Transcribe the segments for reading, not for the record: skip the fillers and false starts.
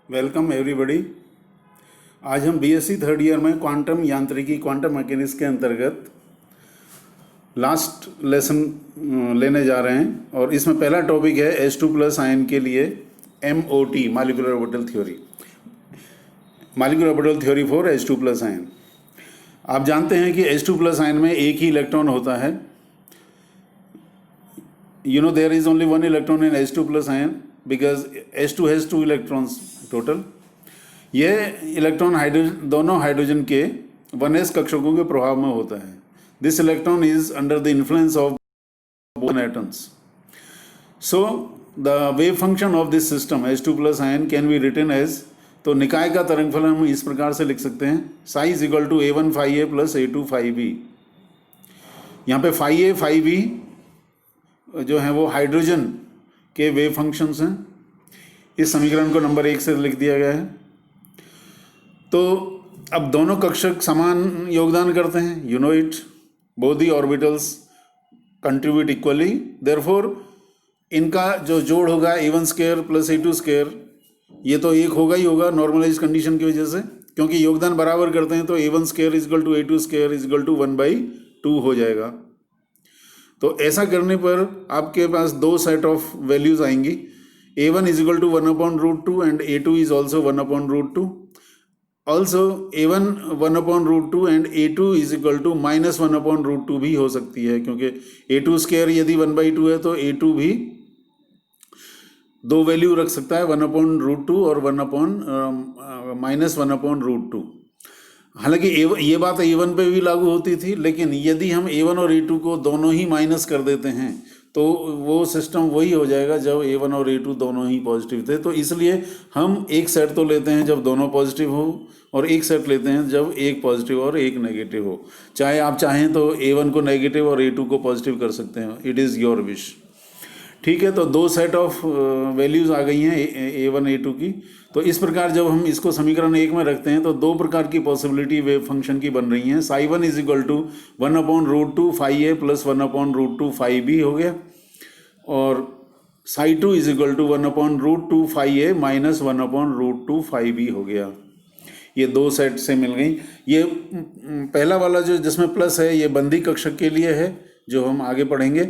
Welcome everybody. आज हम BSc third year में क्वांटम यांत्रिकी क्वांटम मैकेनिक्स के अंतर्गत लास्ट लेसन लेने जा रहे हैं और इसमें पहला टॉपिक है H2+ आयन के लिए MOT molecular orbital theory, molecular orbital theory for H2+ ion. आप जानते हैं कि H2+ आयन में एक ही इलेक्ट्रॉन होता है। You know there is only one electron in H2+ ion because H2 has 2 electrons total. ये इलेक्ट्रॉन दोनों हाइड्रोजन के 1s कक्षकों के प्रभाव में होता है। This electron is under the influence of both atoms. So the wave function of this system H2+ ion can be written as, तो निकाय का तरंगफलन हम इस प्रकार से लिख सकते हैं psi is equal to A1 phi A plus A2 phi B। यहाँ पे phi A phi B जो है वो हाइड्रोजन के वेव फंक्शंस हैं। इस समीकरण को नंबर 1 से लिख दिया गया है। तो अब दोनों कक्षक समान योगदान करते हैं, you know it, both the orbitals contribute equally, therefore इनका जो जोड़ होगा A1 square plus A2 square, ये तो एक होगा ही होगा नॉर्मलाइज कंडीशन की वजह से, क्योंकि योगदान बराबर करते हैं। तो A1 square is equal to A2 square is equal to 1/2 हो जाएगा। तो ऐसा करने पर आपके पास दो सेट ऑफ वैल्यूज आएंगी। A1 is equal to 1/√2 and A2 is also 1/√2। Also A1 1/√2 and A2 is equal to -1/√2 भी हो सकती है, क्योंकि A2 स्क्वायर यदि 1/2 है तो A2 भी दो वैल्यू रख सकता है, 1/√2 और -1/√2। हालांकि ये बात A1 पे भी लागू होती थी, लेकिन यदि हम A1 और A2 को दोनों ही माइनस कर देते हैं तो वो सिस्टम वही हो जाएगा जब A1 और A2 दोनों ही पॉजिटिव थे। तो इसलिए हम एक सेट तो लेते हैं जब दोनों पॉजिटिव हो, और एक सेट लेते हैं जब एक पॉजिटिव और एक नेगेटिव हो। चाहे आप चाहें तो A1 को नेगेटिव और A2 को पॉजिटिव कर सकते हैं, इट इज़ योर विश। ठीक है, तो दो सेट ऑफ वैल्यूज़ आ गई हैं A1 A2 की। तो इस प्रकार जब हम इसको समीकरण 1 में रखते हैं तो दो प्रकार की पॉसिबिलिटी वेव फंक्शन की बन रही हैं। psi1 is equal to 1/√2 phi A plus 1/√2 phi B हो गया, और psi2 is equal to 1/√2 phi A minus 1/√2 phi B हो गया। ये दो सेट से मिल गई। ये पहला वाला जो जिसमें प्लस है ये बंदी कक्षक के लिए है, जो हम आगे पढ़ेंगे।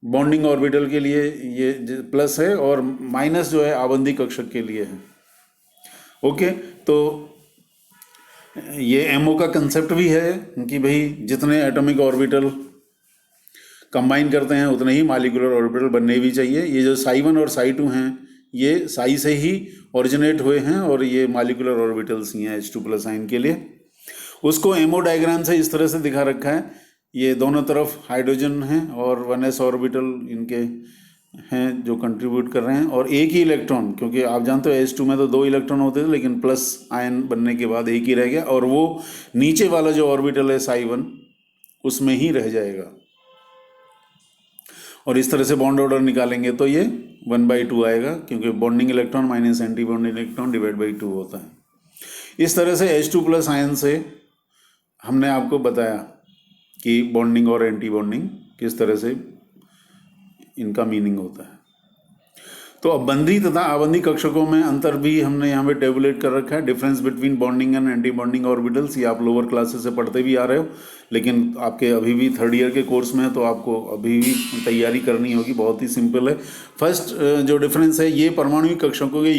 बॉन्डिंग ऑर्बिटल के लिए ये प्लस है, और माइनस जो है आबंदी कक्षक के लिए है। ओके, तो ये एमओ का कंसेप्ट भी है कि भाई जितने एटॉमिक ऑर्बिटल कंबाइन करते हैं उतने ही मॉलिक्यूलर ऑर्बिटल बनने भी चाहिए। ये जो psi1 और psi2 हैं ये psi से ही ओरिजिनेट हुए हैं, और ये मॉलिक्यूलर ऑर्बिटल्स ही हैं H2+ आयन के लिए। उसको एमओ डायग्राम से इस तरह से दिखा रखा है। ये दोनों तरफ हाइड्रोजन हैं और 1s ऑर्बिटल इनके हैं जो कंट्रीब्यूट कर रहे हैं, और एक ही इलेक्ट्रॉन, क्योंकि आप जानते हो H2 में तो दो इलेक्ट्रॉन होते थे, लेकिन प्लस आयन बनने के बाद एक ही रह गया, और वो नीचे वाला जो ऑर्बिटल है psi1 उसमें ही रह जाएगा। और इस तरह से बॉन्ड ऑर्डर निकालेंगे तो ये 1/2 आएगा, क्योंकि bonding electron minus anti bonding electron divide by 2 होता है। इस तरह से H2+ आयन से हमने आपको बताया कि बॉन्डिंग और एंटी बॉन्डिंग किस तरह से इनका मीनिंग होता है। तो अब बंदी तथा आबंदी कक्षकों में अंतर भी हमने यहाँ पे टेबुलेट कर रखा है। Difference between bonding and anti bonding orbitals, ये आप लोअर क्लासेस से पढ़ते भी आ रहे हो, लेकिन आपके अभी भी थर्ड ईयर के कोर्स में है तो आपको अभी भी तैयारी करनी होगी। बहुत ही सिंपल है। फर्स्ट जो डिफरेंस है, ये परमाणु कक्षकों के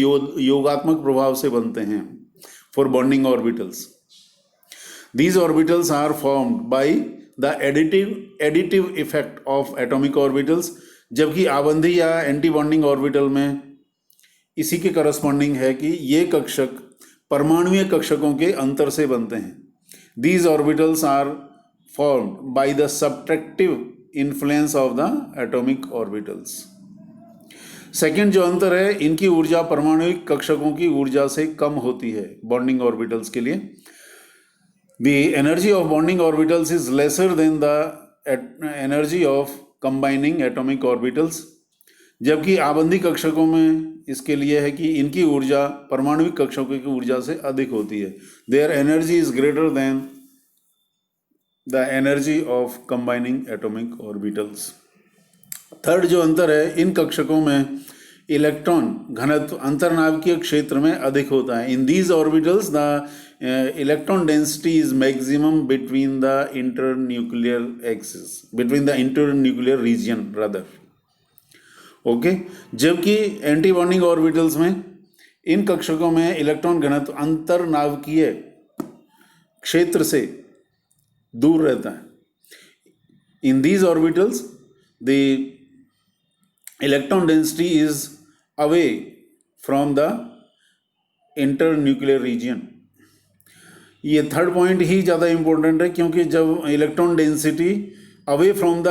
योगात्मक प्रभाव से बनते हैं for bonding orbitals. These orbitals are formed by the additive effect of atomic orbitals, जबकि आबंधी या एंटी बॉन्डिंग ऑर्बिटल में इसी के करस्पॉन्डिंग है कि ये कक्षक परमाणुीय कक्षकों के अंतर से बनते हैं। These orbitals are formed by the subtractive influence of the atomic orbitals. Second जो अंतर है, इनकी ऊर्जा परमाणुिक कक्षकों की ऊर्जा से कम होती है बॉन्डिंग ऑर्बिटल्स के लिए। The energy of bonding orbitals is lesser than the energy of combining atomic orbitals, जबकि आबंदी कक्षकों में इसके लिए है कि इनकी ऊर्जा परमाणुिक कक्षकों की ऊर्जा से अधिक होती है। Their energy is greater than the energy of combining atomic orbitals. Third जो अंतर है, इन कक्षकों में इलेक्ट्रॉन घनत्व अंतर्नाभिकीय क्षेत्र में अधिक होता है। In these orbitals the electron density is maximum between the internuclear axis, between the internuclear region rather. Okay, जबकि एंटी बॉन्डिंग ऑर्बिटल्स में इन कक्षकों में इलेक्ट्रॉन घनत्व अंतर्नाभिकीय क्षेत्र से दूर रहता है। In these orbitals the electron density is away from the internuclear region. ये थर्ड पॉइंट ही ज़्यादा इंपॉर्टेंट है, क्योंकि जब electron density away from the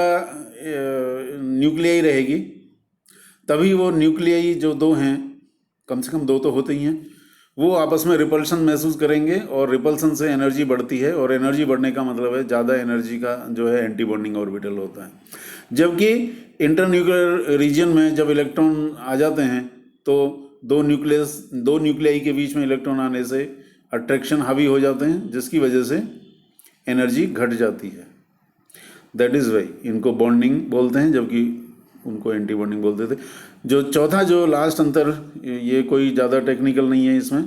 nuclei रहेगी तभी वो न्यूक्लियाई जो दो हैं, कम से कम दो तो होते ही हैं, वो आपस में रिपल्शन महसूस करेंगे और रिपल्सन से एनर्जी बढ़ती है, और एनर्जी बढ़ने का मतलब है ज़्यादा एनर्जी का जो है एंटी बॉन्डिंग ऑर्बिटल होता है। जबकि इंटरन्यूक्लियर रीजन में जब इलेक्ट्रॉन आ जाते हैं तो दो न्यूक्लियाई के बीच में इलेक्ट्रॉन आने से अट्रैक्शन हावी हो जाते हैं, जिसकी वजह से एनर्जी घट जाती है। दैट इज़ वाई इनको बॉन्डिंग बोलते हैं, जबकि उनको एंटी बॉन्डिंग बोलते थे। जो चौथा जो लास्ट अंतर, ये कोई ज़्यादा टेक्निकल नहीं है इसमें,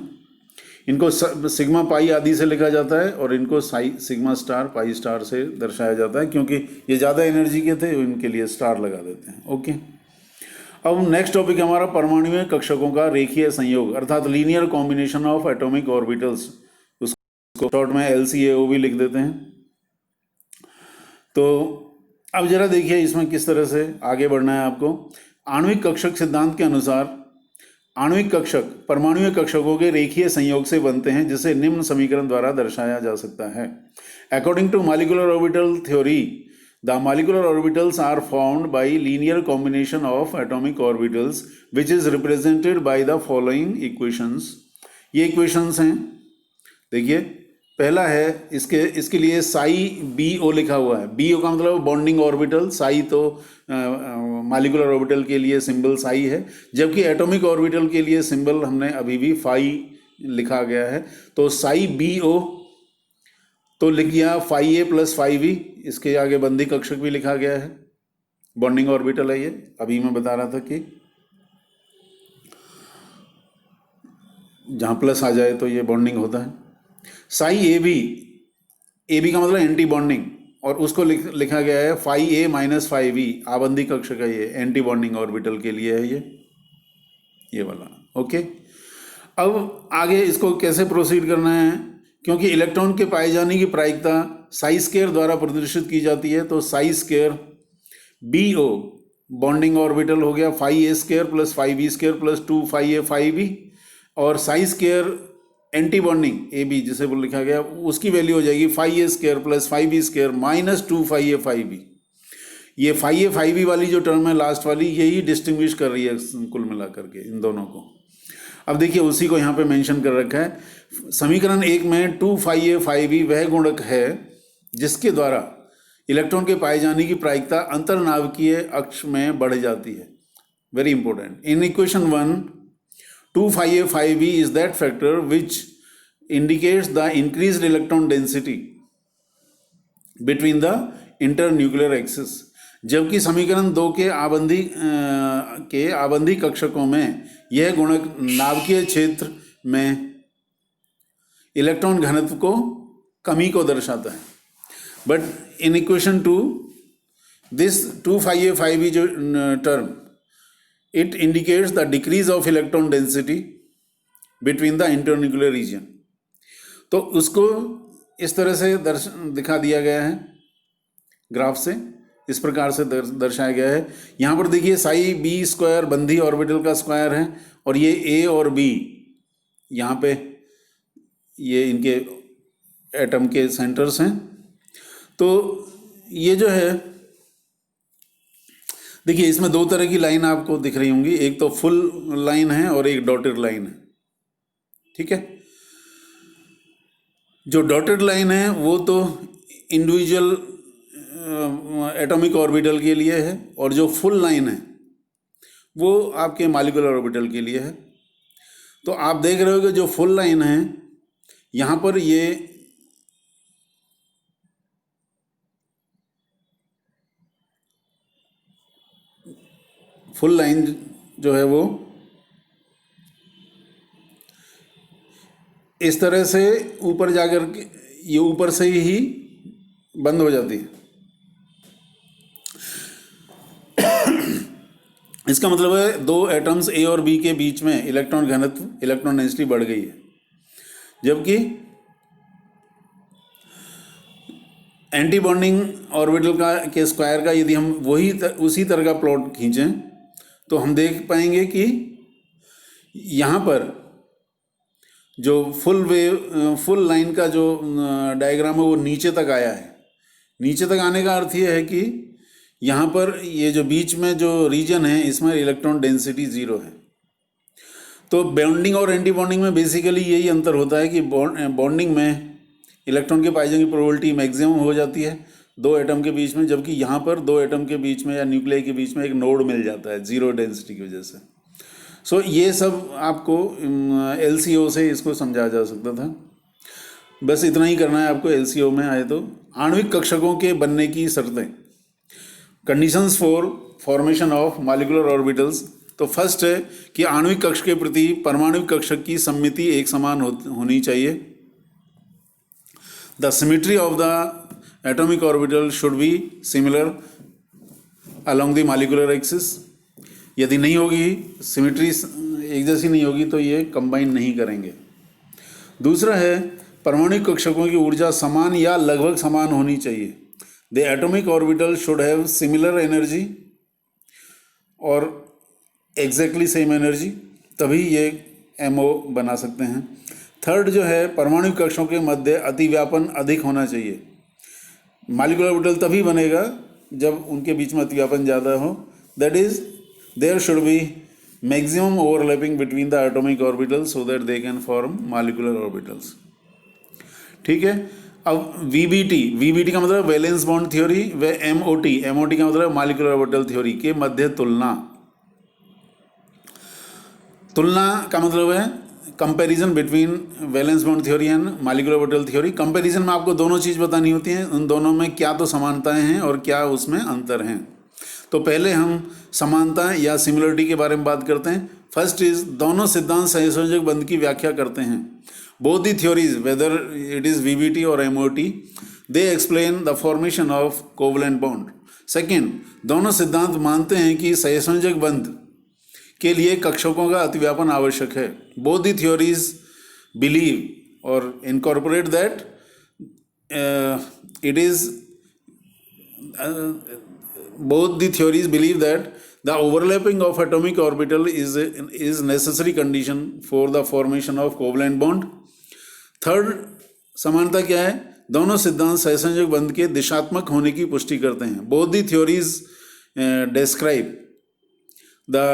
इनको सिग्मा पाई आदि से लिखा जाता है और इनको सिग्मा स्टार पाई स्टार से दर्शाया जाता है, क्योंकि ये ज़्यादा एनर्जी के थे, इनके लिए स्टार लगा देते हैं। ओके, अब नेक्स्ट टॉपिक हमारा परमाणुीय कक्षकों का रेखीय संयोग, अर्थात linear combination of atomic orbitals, उसको शॉर्ट में LCAO भी लिख देते हैं। तो अब जरा देखिए इसमें किस तरह से आगे बढ़ना है आपको। आणविक कक्षक सिद्धांत के अनुसार आणविक कक्षक परमाणुीय कक्षकों के रेखीय संयोग से बनते हैं, जिसे निम्न समीकरण द्वारा दर्शाया जा सकता है। According to molecular orbital theory, the molecular orbitals are formed by linear combination of atomic orbitals which is represented by the following equations. ये इक्वेशंस हैं, देखिए पहला है, इसके लिए साई BO लिखा हुआ है। BO का मतलब बॉन्डिंग ऑर्बिटल, साई तो मॉलिक्यूलर ऑर्बिटल के लिए सिंबल साई है, जबकि एटॉमिक ऑर्बिटल के लिए सिंबल हमने अभी भी फाई लिखा गया है। तो साई BO तो लिख दिया phi A + phi V, इसके आगे बंधी कक्षक भी लिखा गया है, बॉन्डिंग ऑर्बिटल है ये। अभी मैं बता रहा था कि जहाँ प्लस आ जाए तो ये बॉन्डिंग होता है। साई AB का मतलब एंटी बॉन्डिंग, और उसको लिखा गया है phi A - phi V, आबंधी कक्षक है ये, एंटी बॉन्डिंग ऑर्बिटल के लिए है ये वाला। ओके, अब आगे इसको कैसे प्रोसीड करना है, क्योंकि इलेक्ट्रॉन के पाए जाने की प्रायिकता साई स्क्वायर द्वारा प्रदर्शित की जाती है। तो Sai square BO bonding orbital हो गया phi A² + phi B² + 2 phi A phi B, और Sai square anti bonding AB जिसे वो लिखा गया, उसकी वैल्यू हो जाएगी phi A² + phi B² - 2 phi A phi B। ये phi A phi B वाली जो टर्म है लास्ट वाली, यही डिस्टिंग्विश कर रही है कुल मिलाकर के इन दोनों को। अब देखिए उसी को यहाँ पे मेंशन कर रखा है। समीकरण 1 में 2 phi A phi B वह गुणक है जिसके द्वारा इलेक्ट्रॉन के पाए जाने की प्रायिकता अंतर्नाभिकीय अक्ष में बढ़ जाती है। Very important. In equation 1, 2 phi A phi B is that factor which indicates the increased electron density between the internuclear axis, जबकि समीकरण 2 के आबंधी कक्षकों में यह गुणक नाभिकीय क्षेत्र में इलेक्ट्रॉन घनत्व को कमी को दर्शाता है। But in equation 2, this 2 phi A phi B जो term, it indicates the decrease of electron density between the internuclear region। तो उसको इस तरह से दिखा दिया गया है ग्राफ से, इस प्रकार से दर्शाया गया है। यहाँ पर देखिए साई B² बंधी ऑर्बिटल का स्क्वायर है, और ये A और B यहाँ पे ये इनके एटम के सेंटर्स हैं। तो ये जो है देखिए इसमें दो तरह की लाइन आपको दिख रही होंगी, एक तो फुल लाइन है और एक डॉटेड लाइन है। ठीक है, जो डॉटेड लाइन है वो तो इंडिविजुअल एटॉमिक ऑर्बिटल के लिए है, और जो फुल लाइन है वो आपके मॉलिक्यूलर ऑर्बिटल के लिए है। तो आप देख रहे हो कि जो फुल लाइन है यहाँ पर ये फुल लाइन जो है वो इस तरह से ऊपर जाकर के ये ऊपर से ही बंद हो जाती है। इसका मतलब है दो एटम्स ए और बी के बीच में इलेक्ट्रॉन घनत्व, इलेक्ट्रॉन डेंसिटी बढ़ गई है। जबकि एंटी बॉन्डिंग ऑर्बिटल का के स्क्वायर का यदि हम उसी तरह का प्लॉट खींचें तो हम देख पाएंगे कि यहाँ पर जो फुल लाइन का जो डायग्राम है वो नीचे तक आया है। नीचे तक आने का अर्थ ये है कि यहाँ पर ये जो बीच में जो रीजन है इसमें इलेक्ट्रॉन डेंसिटी 0 है। तो बॉन्डिंग और एंटी बॉन्डिंग में बेसिकली यही अंतर होता है कि बॉन्डिंग में इलेक्ट्रॉन के पाए जाने की प्रोबेबिलिटी मैक्सिमम हो जाती है दो एटम के बीच में, जबकि यहाँ पर दो एटम के बीच में या न्यूक्लियाई के बीच में एक नोड मिल जाता है 0 डेंसिटी की वजह से। सो ये सब आपको LCO से इसको समझाया जा सकता था। बस इतना ही करना है आपको। LCO में आए तो आणविक कक्षकों के बनने की शर्तें, conditions for formation of molecular orbitals. तो फर्स्ट है कि आणविक कक्ष के प्रति परमाणु कक्षक की सममिति एक समान होनी चाहिए। The symmetry of the atomic orbital should be similar along the molecular axis. यदि नहीं होगी, सिमेट्री एक जैसी नहीं होगी, तो ये कंबाइन नहीं करेंगे। दूसरा है परमाणु कक्षकों की ऊर्जा समान या लगभग समान होनी चाहिए। The atomic orbital should have similar energy और एग्जैक्टली सेम एनर्जी, तभी ये MO बना सकते हैं। थर्ड जो है परमाणु कक्षों के मध्य अतिव्यापन अधिक होना चाहिए। मॉलिक्यूलर ऑर्बिटल तभी बनेगा जब उनके बीच में अतिव्यापन ज़्यादा हो। That is there should be maximum overlapping between the atomic orbitals so that they can form molecular orbitals. ठीक है। अब VBT का मतलब वैलेंस बॉन्ड थ्योरी व MOT का मतलब मॉलिक्यूलर ऑर्बिटल थ्योरी के मध्य तुलना का मतलब है comparison between valence bond theory and molecular orbital theory. Comparison में आपको दोनों चीज़ बतानी होती हैं, उन दोनों में क्या तो समानताएं हैं और क्या उसमें अंतर हैं। तो पहले हम समानता या सिमिलरिटी के बारे में बात करते हैं। फर्स्ट इज दोनों सिद्धांत सहसंयोजक बंध की व्याख्या करते हैं। Both the theories whether it is VBT और MOT they explain the formation of covalent bond. Second, दोनों सिद्धांत मानते हैं कि सहसंयोजक बंध के लिए कक्षकों का अतिव्यापन आवश्यक है। बोथ दी थ्योरीज बिलीव और incorporate that it is both the theories believe that the overlapping of atomic orbital is necessary condition for the formation of covalent bond. Third समानता क्या है? दोनों सिद्धांत सहसंयोजक बंध के दिशात्मक होने की पुष्टि करते हैं। Both the theories describe the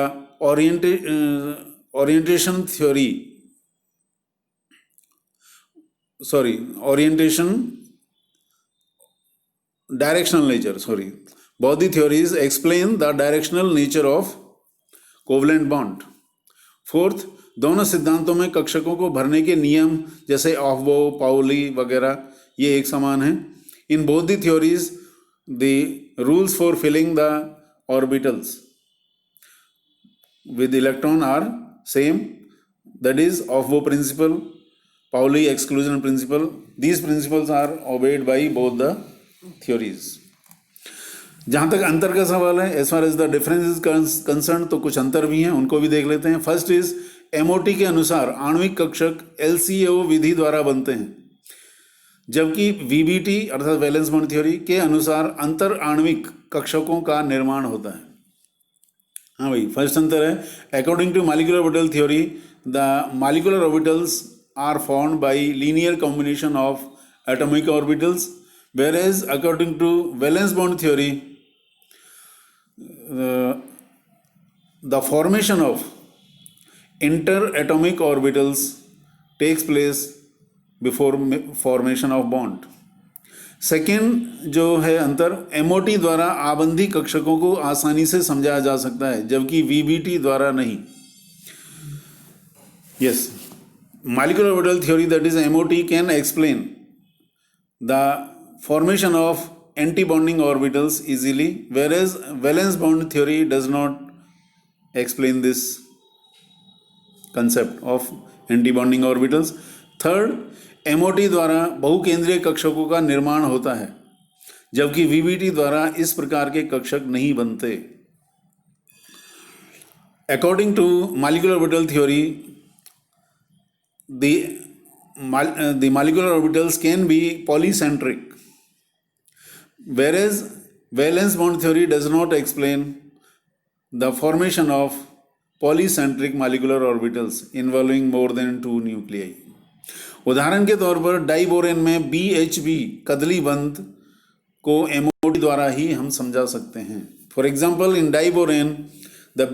directional nature. Both the theories explain the directional nature of covalent bond. Fourth, दोनों सिद्धांतों में कक्षकों को भरने के नियम जैसे ऑफबो, पाउली वगैरह ये एक समान हैं। In both the theories the rules for filling the orbitals with electron are same, that is Aufbau principle, Pauli exclusion principle. These principles are obeyed by both the theories. जहाँ तक अंतर का सवाल है, as far as the difference is concerned, तो कुछ अंतर भी हैं, उनको भी देख लेते हैं। फर्स्ट इज MOT के अनुसार आणविक कक्षक LCO विधि द्वारा बनते हैं, जबकि VBT अर्थात वैलेंस बॉन्ड थ्योरी के अनुसार अंतर आणविक कक्षकों का निर्माण होता है। हाँ भाई, फर्स्ट अंतर है according to molecular orbital theory the molecular orbitals are formed by linear combination of atomic orbitals, whereas according to valence bond theory the formation of interatomic orbitals takes place before formation of bond. Second जो है अंतर, MOT द्वारा आबंधी कक्षकों को आसानी से समझाया जा सकता है, जबकि VBT द्वारा नहीं। Yes, molecular orbital theory that is MOT can explain the formation of anti-bonding orbitals easily, whereas valence bond theory does not explain this concept of anti-bonding orbitals. Third, MOT द्वारा बहुकेंद्रीय कक्षकों का निर्माण होता है, जबकि VBT द्वारा इस प्रकार के कक्षक नहीं बनते. According to molecular orbital theory, the molecular orbitals can be polycentric, whereas valence bond theory does not explain the formation of polycentric molecular orbitals involving more than 2 nuclei. उदाहरण के तौर पर डाइबोरेन में BHB कदली बंध को MOT द्वारा ही हम समझा सकते हैं. For example, in diborane the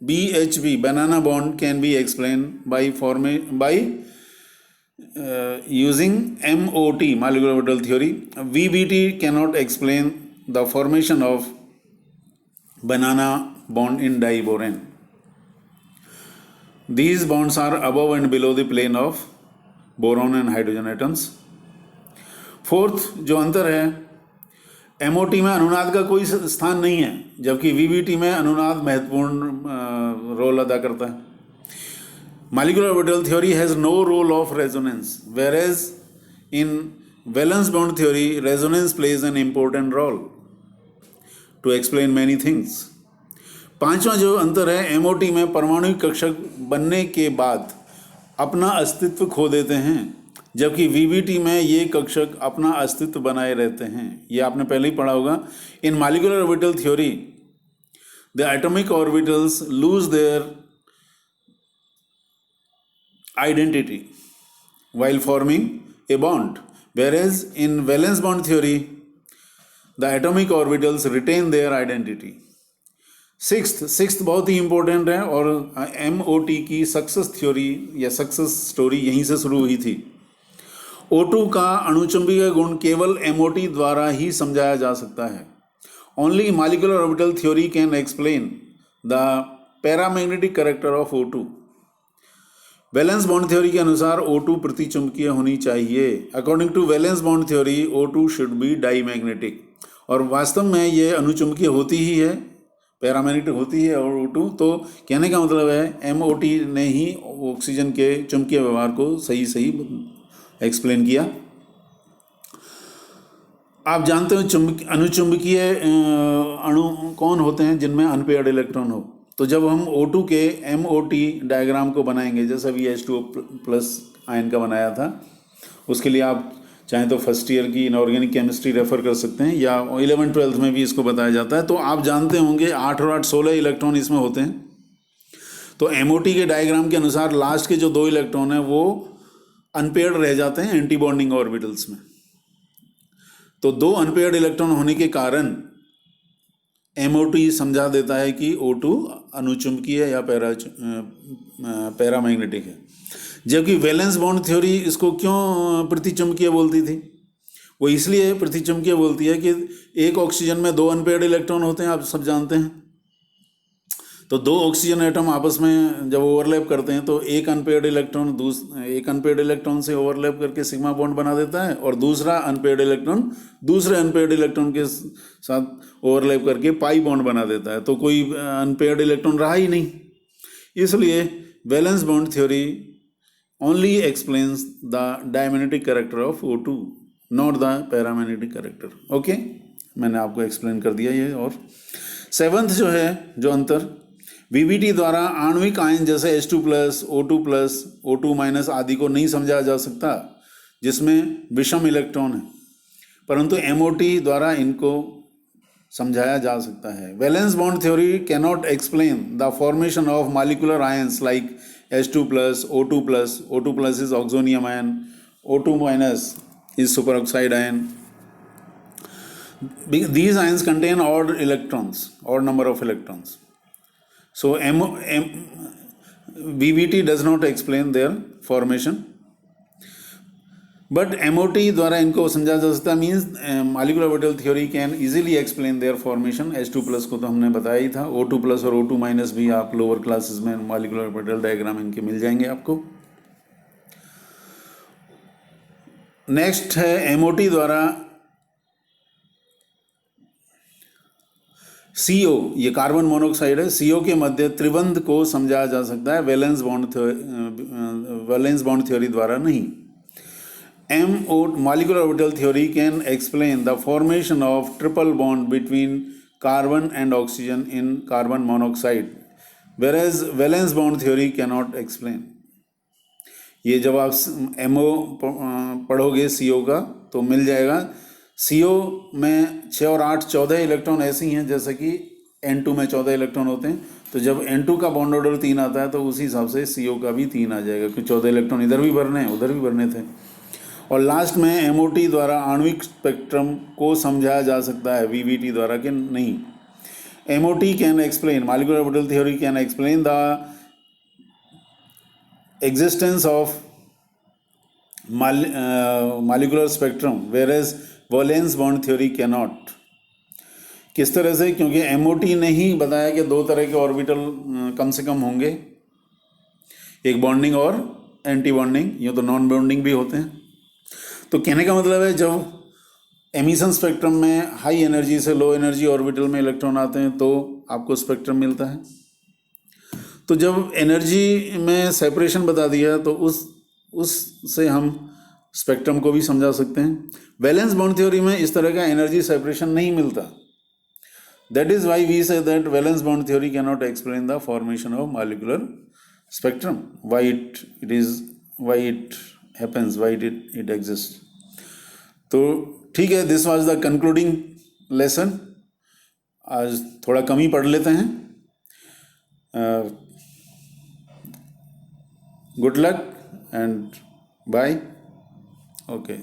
BHB banana bond can be explained by using MOT molecular orbital theory. VBT cannot explain the formation of banana bond in diborane. These bonds are above and below the plane of boron and hydrogen atoms. Fourth जो अंतर है, MOT में अनुनाद का कोई स्थान नहीं है, जबकि VBT में अनुनाद महत्वपूर्ण रोल अदा करता है. Molecular orbital theory has no role of resonance, whereas in valence bond theory, resonance plays an important role to explain many things. पांचवा जो अंतर है, MOT में परमाणु कक्षक बनने के बाद अपना अस्तित्व खो देते हैं, जबकि VBT में ये कक्षक अपना अस्तित्व बनाए रहते हैं. ये आपने पहले ही पढ़ा होगा. इन molecular orbital theory, the atomic orbitals lose their identity while forming a bond, whereas in valence bond theory the atomic orbitals retain their identity. Sixth बहुत ही इंपॉर्टेंट है, और MOT की सक्सेस थ्योरी या सक्सेस स्टोरी यहीं से शुरू हुई थी. O2 का अणुचुंबकीय गुण केवल MOT द्वारा ही समझाया जा सकता है. Only molecular orbital theory can explain the paramagnetic character of O2. Valence bond theory के अनुसार O2 प्रतिचुंबकीय होनी चाहिए. According to valence bond theory O2 should be diamagnetic, और वास्तव में ये अनुचुंबकीय होती ही है, पैरामैग्नेटिक होती है और O2. तो कहने का मतलब है MOT ने ही ऑक्सीजन के चुंबकीय व्यवहार को सही एक्सप्लेन किया. आप जानते हो अनुचुंबकीय अणु कौन होते हैं जिनमें अनपेयर्ड इलेक्ट्रॉन हो. तो जब हम O2 के MOT डायग्राम को बनाएंगे, जैसा VH2O+ आयन का बनाया था, उसके लिए आप चाहें तो फर्स्ट ईयर की इनऑर्गेनिक केमिस्ट्री रेफर कर सकते हैं, या 11th-12th में भी इसको बताया जाता है. तो आप जानते होंगे 8 और 8 16 इलेक्ट्रॉन इसमें होते हैं. तो MOT के डायग्राम के अनुसार लास्ट के जो 2 इलेक्ट्रॉन हैं वो अनपेयर्ड रह जाते हैं एंटी बॉन्डिंग ऑर्बिटल्स में. तो 2 अनपेयर्ड इलेक्ट्रॉन होने के कारण MOT समझा देता है कि O2 अनुचुंबकीय या पैरामैग्नेटिक है. जबकि वैलेंस बॉन्ड थ्योरी इसको क्यों प्रतिचुंबकीय बोलती थी? वो इसलिए प्रतिचुंबकीय बोलती है कि एक ऑक्सीजन में 2 अनपेयर्ड इलेक्ट्रॉन होते हैं, आप सब जानते हैं. तो 2 ऑक्सीजन एटम आपस में जब ओवरलैप करते हैं तो एक अनपेयर्ड इलेक्ट्रॉन से ओवरलैप करके सिग्मा बॉन्ड बना देता है, और दूसरा अनपेयर्ड इलेक्ट्रॉन दूसरे अनपेयर्ड इलेक्ट्रॉन के साथ ओवरलैप करके पाई बॉन्ड बना देता है. तो कोई अनपेयर्ड इलेक्ट्रॉन रहा ही नहीं. इसलिए valence bond theory only explains the diamagnetic character of O2, not the paramagnetic character. Okay, मैंने आपको एक्सप्लेन कर दिया ये. और 7th जो है जो अंतर, VBT द्वारा आणविक आयन जैसे H2+, O2+, O2- आदि को नहीं समझा जा सकता, जिसमें विषम इलेक्ट्रॉन है, परंतु MOT द्वारा इनको समझाया जा सकता है. Valence bond theory cannot explain the formation of molecular ions like H2+, O2+. O2+ is oxonium ion, O2- is superoxide ion. These ions contain odd number of electrons. So VBT does not explain their formation, but MOT द्वारा इनको समझा जा सकता. Means molecular orbital theory can easily explain their formation. H2+ को तो हमने बताया ही था. O2+ और O2- भी आप लोअर क्लासेस में molecular orbital डायग्राम इनके मिल जाएंगे आपको. नेक्स्ट है MOT द्वारा CO, ये कार्बन मोनोऑक्साइड है, CO के मध्य त्रिबंध को समझाया जा सकता है वैलेंस बॉन्ड थ्योरी द्वारा नहीं। MO molecular orbital theory can explain the formation of triple bond between carbon and oxygen in carbon monoxide, whereas valence bond theory cannot explain. ये जब आप MO पढ़ोगे CO का तो मिल जाएगा, CO में 6 और 8 14 इलेक्ट्रॉन ऐसे ही हैं जैसे कि N2 में 14 इलेक्ट्रॉन होते हैं। तो जब N2 का बॉन्ड ऑर्डर 3 आता है तो उसी हिसाब से CO का भी 3 आ जाएगा, क्योंकि 14 इलेक्ट्रॉन इधर भी भरने हैं उधर भी भरने थे। और लास्ट में MOT द्वारा आणविक स्पेक्ट्रम को समझाया जा सकता है VVT द्वारा कि नहीं। MOT can explain, molecular orbital theory can explain the existence of molecular spectrum, whereas valence bond theory cannot. किस तरह से? क्योंकि MOT ने ही बताया कि 2 तरह के ऑर्बिटल कम से कम होंगे, एक बॉन्डिंग और एंटी बॉन्डिंग, ये तो नॉन बॉन्डिंग भी होते हैं। तो कहने का मतलब है जब एमिशन स्पेक्ट्रम में हाई एनर्जी से लो एनर्जी ऑर्बिटल में इलेक्ट्रॉन आते हैं तो आपको स्पेक्ट्रम मिलता है। तो जब एनर्जी में सेपरेशन बता दिया तो उससे हम स्पेक्ट्रम को भी समझा सकते हैं। वैलेंस बॉन्ड थ्योरी में इस तरह का एनर्जी सेपरेशन नहीं मिलता। That is why we say that valence bond theory can not explain the formation of molecular spectrum, why it happens, why it exist. तो ठीक है, this was the concluding lesson. आज थोड़ा कम ही पढ़ लेते हैं। Good luck and bye. Okay.